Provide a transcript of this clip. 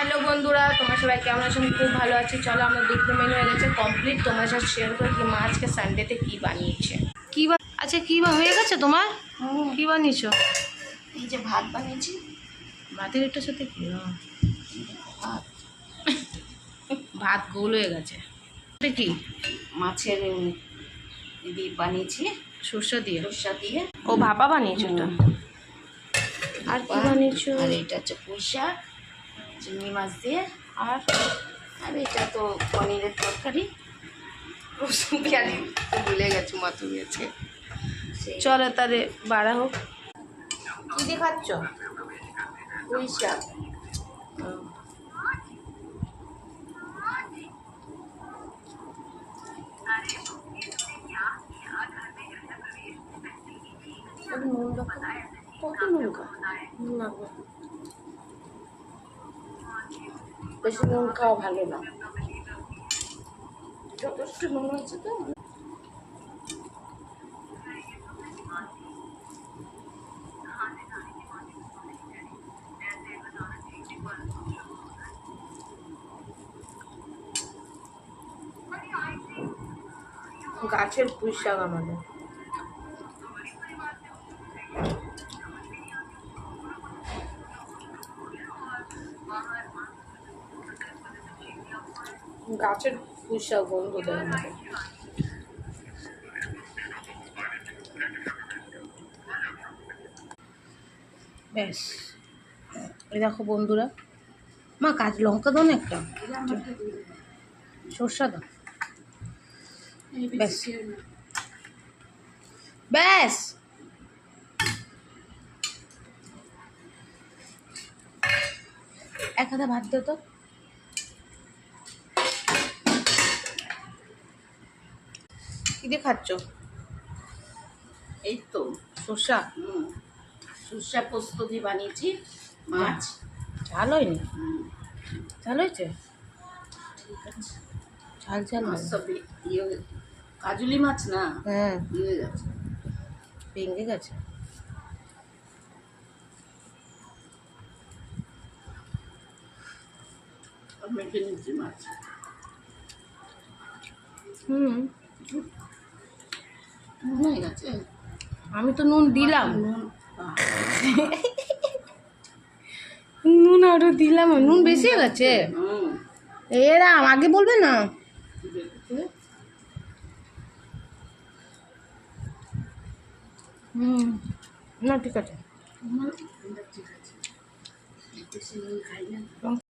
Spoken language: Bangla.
হ্যালো বন্ধুরা, তোমরা সবাই কেমন আছো? খুব ভালো আছি। চলো, আমরা দুপুর মেনু হয়ে গেছে কমপ্লিট। তোমার সাথে শেয়ার করে কি মা আজকে সানডেতে কী বানিয়েছে। আচ্ছা, কী হয়ে গেছে তোমার? কী বানিয়েছো? এই যে ভাত বানিয়েছি। ভাতের একটার সাথে কি? ভাত ভাত গোল হয়ে গেছে। এটা কি? মাছের বানিয়েছি সর্ষে দিয়ে। সরষা দিয়ে। ও ভাপা বানিয়েছো ওটা? আর কি বানিয়েছো? আর এটা হচ্ছে পুঁই শাক চিংড়ি মাছ দিয়ে। আর আর এটা তো পনিরের তরকারি, রসুন পেঁয়াজি ভুলে গেছো, মা তুমি আছে। সেই চলো তাহলে বাড়া হোক। কী দিয়ে খাচ্ছ? পুঁই শাক। কত নুন না, বেশি নুন খাওয়া ভালো না, যথেষ্ট নুন হয়েছে তো। গাছের পুঁই শাক আমাদের। গাছের পুঁই শাক গন্ধ দেয় আমাদের। ব্যাস, এই দেখো বন্ধুরা, মা কাঁচ লঙ্কা দাও না একটা, সর্ষা দাও। ব্যাস ব্যাস, এক হাতা ভাত দাও তো। কি দিয়ে খাচ্ছ? এই তো সর্ষা। সরষা পোস্ত দিয়ে বানিয়েছি মাছ। ঝাল হয়নি? ঝাল হয়েছে? ঠিক আছে। ঝাল ঝাল মাছ হয়। সব কাজুলি মাছ না, হ্যাঁ, দিয়ে গেছে, ভেঙে গেছে। মেখে নিচ্ছি মাছ। নুন হয়ে গেছে। আমি তো নুন দিলাম, নুন নুন আরো দিলাম, নুন বেশি হয়ে গেছে। এরা আগে বলবে না। না ঠিক আছে। ঠিক আছে, বেশি নুন খাই না।